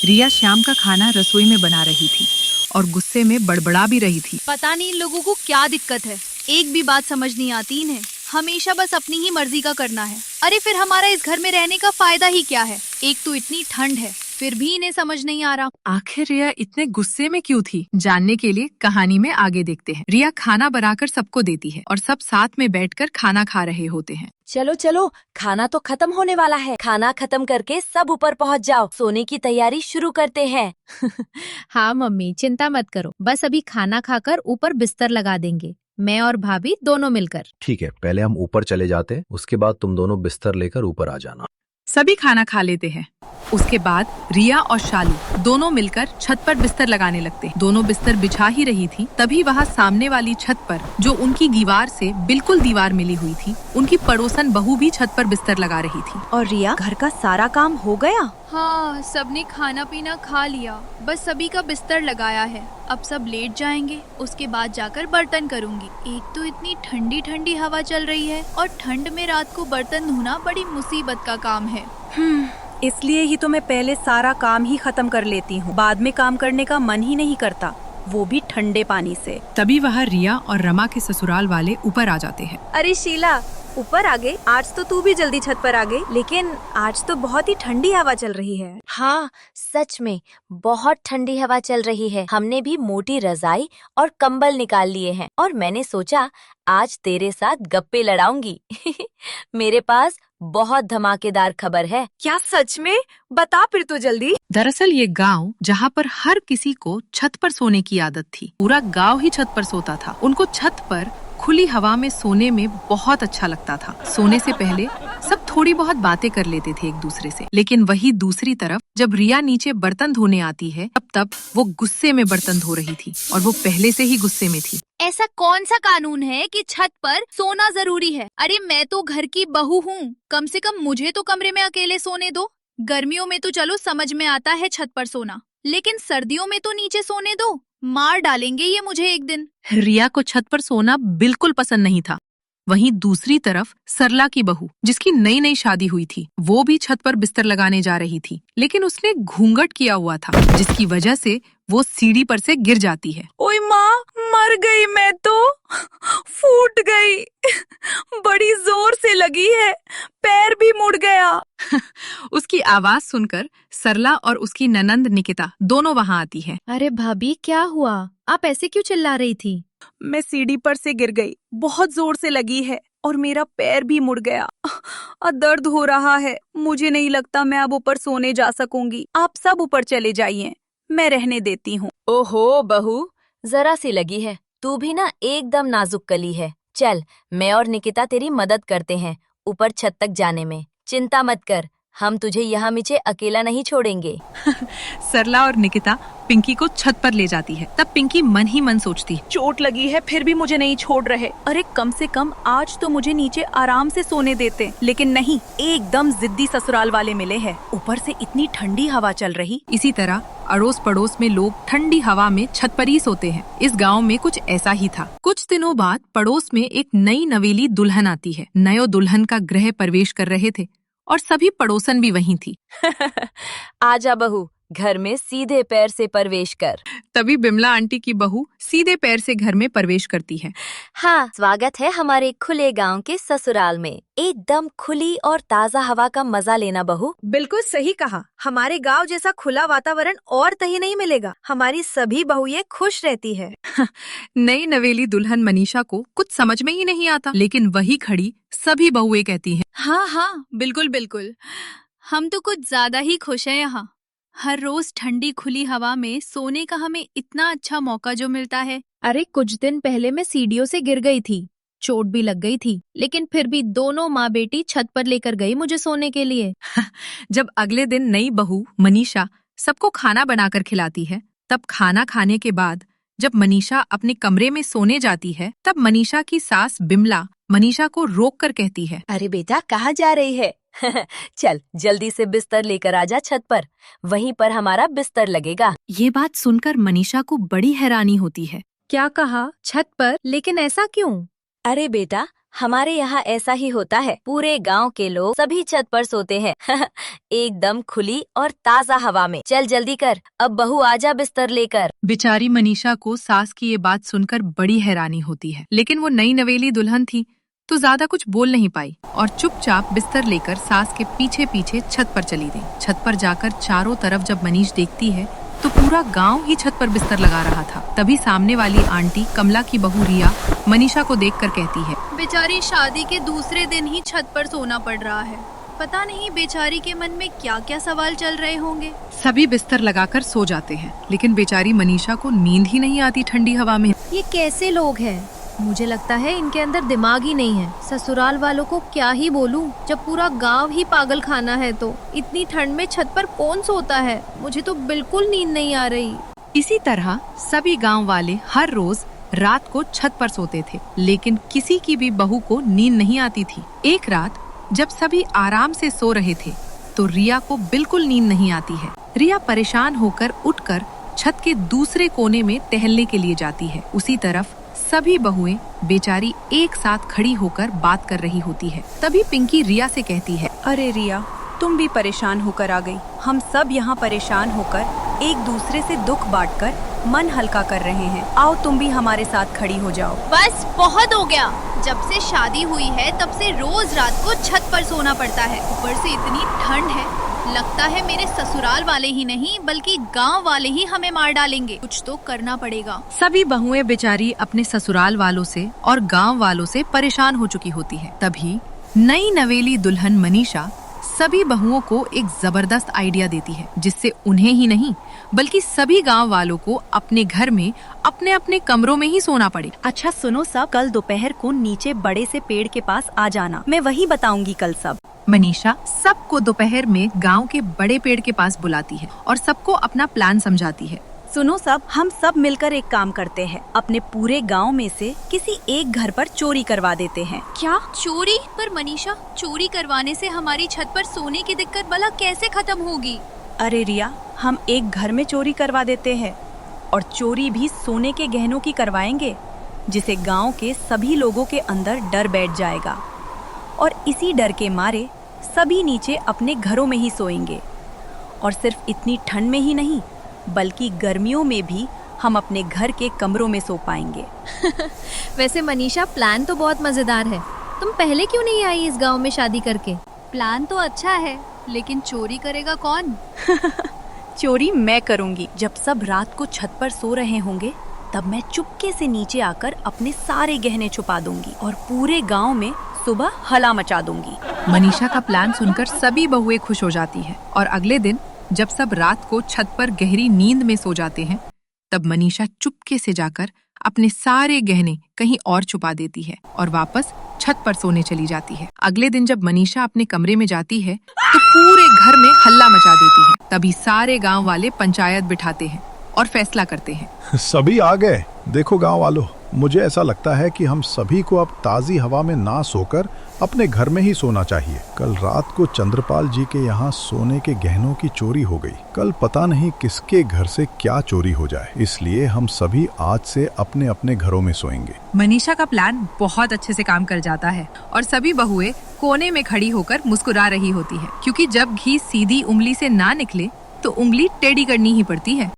रिया शाम का खाना रसोई में बना रही थी और गुस्से में बड़बड़ा भी रही थी। पता नहीं इन लोगों को क्या दिक्कत है, एक भी बात समझ नहीं आती इन्हें। हमेशा बस अपनी ही मर्जी का करना है। अरे फिर हमारा इस घर में रहने का फायदा ही क्या है? एक तो इतनी ठंड है, फिर भी इन्हें समझ नहीं आ रहा। आखिर रिया इतने गुस्से में क्यों थी, जानने के लिए कहानी में आगे देखते हैं। रिया खाना बनाकर सबको देती है और सब साथ में बैठकर खाना खा रहे होते हैं। चलो चलो, खाना तो खत्म होने वाला है। खाना खत्म करके सब ऊपर पहुंच जाओ, सोने की तैयारी शुरू करते हैं। हाँ मम्मी, चिंता मत करो, बस अभी खाना खाकर ऊपर बिस्तर लगा देंगे, मैं और भाभी दोनों मिलकर। ठीक है, पहले हम ऊपर चले जाते हैं, उसके बाद तुम दोनों बिस्तर लेकर ऊपर आ जाना। सभी खाना खा लेते हैं। उसके बाद रिया और शालू दोनों मिलकर छत पर बिस्तर लगाने लगते हैं। दोनों बिस्तर बिछा ही रही थी, तभी वहाँ सामने वाली छत पर, जो उनकी दीवार से बिल्कुल दीवार मिली हुई थी, उनकी पड़ोसन बहू भी छत पर बिस्तर लगा रही थी। और रिया, घर का सारा काम हो गया? हाँ, सबने खाना पीना खा लिया, बस सभी का बिस्तर लगाया है। अब सब लेट जाएंगे, उसके बाद जाकर बर्तन करूँगी। एक तो इतनी ठंडी ठंडी हवा चल रही है और ठंड में रात को बर्तन धोना बड़ी मुसीबत का काम है। इसलिए ही तो मैं पहले सारा काम ही खत्म कर लेती हूँ, बाद में काम करने का मन ही नहीं करता, वो भी ठंडे पानी से। तभी वह रिया और रमा के ससुराल वाले ऊपर आ जाते हैं। अरे शीला, ऊपर आ गई? आज तो तू भी जल्दी छत पर आ गई, लेकिन आज तो बहुत ही ठंडी हवा चल रही है। हाँ, सच में बहुत ठंडी हवा चल रही है। हमने भी मोटी रजाई और कंबल निकाल लिए हैं और मैंने सोचा आज तेरे साथ गप्पे लड़ाऊंगी। मेरे पास बहुत धमाकेदार खबर है। क्या सच में? बता फिर तो जल्दी। दरअसल ये गांव, जहाँ पर हर किसी को छत पर सोने की आदत थी, पूरा गांव ही छत पर सोता था। उनको छत पर खुली हवा में सोने में बहुत अच्छा लगता था। सोने से पहले सब थोड़ी बहुत बातें कर लेते थे एक दूसरे से, लेकिन वही दूसरी तरफ जब रिया नीचे बर्तन धोने आती है, तब वो गुस्से में बर्तन धो रही थी और वो पहले से ही गुस्से में थी। ऐसा कौन सा कानून है कि छत पर सोना जरूरी है? अरे मैं तो घर की बहू हूँ, कम से कम मुझे तो कमरे में अकेले सोने दो। गर्मियों में तो चलो समझ में आता है छत पर सोना, लेकिन सर्दियों में तो नीचे सोने दो। मार डालेंगे ये मुझे एक दिन। रिया को छत पर सोना बिल्कुल पसंद नहीं था। वहीं दूसरी तरफ सरला की बहू, जिसकी नई नई शादी हुई थी, वो भी छत पर बिस्तर लगाने जा रही थी, लेकिन उसने घूंघट किया हुआ था, जिसकी वजह से वो सीढ़ी पर से गिर जाती है। ओए माँ, मर गई मैं तो, फूट गई। बड़ी जोर से लगी है, पैर भी मुड़ गया। उसकी आवाज सुनकर सरला और उसकी ननंद निकिता दोनों वहाँ आती हैं। अरे भाभी, क्या हुआ? आप ऐसे क्यों चिल्ला रही थी? मैं सीढ़ी पर से गिर गई, बहुत जोर से लगी है और मेरा पैर भी मुड़ गया। दर्द हो रहा है, मुझे नहीं लगता मैं अब ऊपर सोने जा सकूंगी। आप सब ऊपर चले जाइए, मैं रहने देती हूँ। ओहो बहू, जरा सी लगी है, तू भी ना एकदम नाजुक कली है। चल, मैं और निकिता तेरी मदद करते हैं ऊपर छत तक जाने में। चिंता मत कर, हम तुझे यहाँ नीचे अकेला नहीं छोड़ेंगे। सरला और निकिता पिंकी को छत पर ले जाती है। तब पिंकी मन ही मन सोचती, चोट लगी है फिर भी मुझे नहीं छोड़ रहे। अरे कम से कम आज तो मुझे नीचे आराम से सोने देते, लेकिन नहीं, एकदम जिद्दी ससुराल वाले मिले हैं। ऊपर से इतनी ठंडी हवा चल रही। इसी तरह अड़ोस पड़ोस में लोग ठंडी हवा में छत पर ही सोते हैं। इस गांव में कुछ ऐसा ही था। कुछ दिनों बाद पड़ोस में एक नई नवेली दुल्हन आती है। नयो दुल्हन का गृह प्रवेश कर रहे थे और सभी पड़ोसन भी वहीं थी। आजा बहू, घर में सीधे पैर से प्रवेश कर। तभी बिमला आंटी की बहू सीधे पैर से घर में प्रवेश करती है। हाँ, स्वागत है हमारे खुले गांव के ससुराल में। एकदम खुली और ताज़ा हवा का मजा लेना बहू। बिल्कुल सही कहा, हमारे गांव जैसा खुला वातावरण और कहीं नहीं मिलेगा। हमारी सभी बहुएं खुश रहती है। नई नवेली दुल्हन मनीषा को कुछ समझ में ही नहीं आता, लेकिन वही खड़ी सभी बहुएं कहती हैं, हाँ हाँ, बिल्कुल बिल्कुल, हम तो कुछ ज्यादा ही खुश हैं यहाँ। हर रोज ठंडी खुली हवा में सोने का हमें इतना अच्छा मौका जो मिलता है। अरे कुछ दिन पहले मैं सीढ़ियों से गिर गई थी, चोट भी लग गई थी, लेकिन फिर भी दोनों माँ बेटी छत पर लेकर गई मुझे सोने के लिए। जब अगले दिन नई बहू मनीषा सबको खाना बनाकर खिलाती है, तब खाना खाने के बाद जब मनीषा अपने कमरे में सोने जाती है, तब मनीषा की सास बिमला मनीषा को रोक कर कहती है, अरे बेटा, कहाँ जा रही है? चल जल्दी से बिस्तर लेकर आजा छत पर, वहीं पर हमारा बिस्तर लगेगा। ये बात सुनकर मनीषा को बड़ी हैरानी होती है। क्या कहा? छत पर? लेकिन ऐसा क्यों? अरे बेटा, हमारे यहाँ ऐसा ही होता है। पूरे गांव के लोग सभी छत पर सोते हैं एकदम खुली और ताज़ा हवा में। चल जल्दी कर, अब बहू आजा बिस्तर लेकर। बेचारी मनीषा को सास की ये बात सुनकर बड़ी हैरानी होती है, लेकिन वो नई नवेली दुल्हन थी तो ज्यादा कुछ बोल नहीं पाई और चुपचाप बिस्तर लेकर सास के पीछे पीछे छत पर चली गई। छत पर जाकर चारों तरफ जब मनीष देखती है तो पूरा गांव ही छत पर बिस्तर लगा रहा था। तभी सामने वाली आंटी कमला की बहू रिया मनीषा को देखकर कहती है, बेचारी शादी के दूसरे दिन ही छत पर सोना पड़ रहा है। पता नहीं बेचारी के मन में क्या क्या सवाल चल रहे होंगे। सभी बिस्तर लगाकर सो जाते हैं, लेकिन बेचारी मनीषा को नींद ही नहीं आती ठंडी हवा में। ये कैसे लोग हैं? मुझे लगता है इनके अंदर दिमाग ही नहीं है। ससुराल वालों को क्या ही बोलूं, जब पूरा गांव ही पागल खाना है तो इतनी ठंड में छत पर कौन सोता है? मुझे तो बिल्कुल नींद नहीं आ रही। इसी तरह सभी गांव वाले हर रोज रात को छत पर सोते थे, लेकिन किसी की भी बहू को नींद नहीं आती थी। एक रात जब सभी आराम से सो रहे थे तो रिया को बिल्कुल नींद नहीं आती है। रिया परेशान होकर उठकर छत के दूसरे कोने में टहलने के लिए जाती है। उसी तरफ सभी बहुएं बेचारी एक साथ खड़ी होकर बात कर रही होती है। तभी पिंकी रिया से कहती है, अरे रिया, तुम भी परेशान होकर आ गई। हम सब यहाँ परेशान होकर एक दूसरे से दुख बांटकर मन हल्का कर रहे हैं। आओ तुम भी हमारे साथ खड़ी हो जाओ। बस बहुत हो गया। जब से शादी हुई है तब से रोज रात को छत पर सोना पड़ता है। ऊपर से इतनी ठंड है, लगता है मेरे ससुराल वाले ही नहीं बल्कि गांव वाले ही हमें मार डालेंगे। कुछ तो करना पड़ेगा। सभी बहुएं बेचारी अपने ससुराल वालों से और गांव वालों से परेशान हो चुकी होती है। तभी नई नवेली दुल्हन मनीषा सभी बहुओं को एक जबरदस्त आइडिया देती है, जिससे उन्हें ही नहीं बल्कि सभी गांव वालों को अपने घर में अपने अपने कमरों में ही सोना पड़े। अच्छा सुनो सब, कल दोपहर को नीचे बड़े से पेड़ के पास आ जाना। मैं वही बताऊंगी कल सब। मनीषा सबको दोपहर में गांव के बड़े पेड़ के पास बुलाती है और सबको अपना प्लान समझाती है। सुनो सब, हम सब मिलकर एक काम करते हैं। अपने पूरे गांव में से किसी एक घर पर चोरी करवा देते हैं। क्या चोरी? पर मनीषा, चोरी करवाने से हमारी छत पर सोने की दिक्कत भला कैसे खत्म होगी? अरे रिया, हम एक घर में चोरी करवा देते हैं और चोरी भी सोने के गहनों की करवाएंगे, जिसे गांव के सभी लोगों के अंदर डर बैठ जाएगा और इसी डर के मारे सभी नीचे अपने घरों में ही सोएंगे। और सिर्फ इतनी ठंड में ही नहीं बल्कि गर्मियों में भी हम अपने घर के कमरों में सो पाएंगे। वैसे मनीषा, प्लान तो बहुत मजेदार है। तुम पहले क्यों नहीं आई इस गांव में शादी करके? प्लान तो अच्छा है, लेकिन चोरी करेगा कौन? चोरी मैं करूंगी। जब सब रात को छत पर सो रहे होंगे तब मैं चुपके से नीचे आकर अपने सारे गहने छुपा दूंगी और पूरे गांव में सुबह हला मचा दूंगी। मनीषा का प्लान सुनकर सभी बहुएं खुश हो जाती है और अगले दिन जब सब रात को छत पर गहरी नींद में सो जाते हैं तब मनीषा चुपके से जाकर अपने सारे गहने कहीं और छुपा देती है और वापस छत पर सोने चली जाती है। अगले दिन जब मनीषा अपने कमरे में जाती है तो पूरे घर में हल्ला मचा देती है। तभी सारे गांव वाले पंचायत बिठाते हैं और फैसला करते हैं। सभी आ गए। देखो गांव वालों, मुझे ऐसा लगता है कि हम सभी को अब ताज़ी हवा में ना सोकर अपने घर में ही सोना चाहिए। कल रात को चंद्रपाल जी के यहाँ सोने के गहनों की चोरी हो गई। कल पता नहीं किसके घर से क्या चोरी हो जाए, इसलिए हम सभी आज से अपने अपने घरों में सोएंगे। मनीषा का प्लान बहुत अच्छे से काम कर जाता है और सभी बहुएं कोने में खड़ी होकर मुस्कुरा रही होती है, क्योंकि जब घी सीधी उंगली से ना निकले तो उंगली टेढ़ी करनी ही पड़ती है।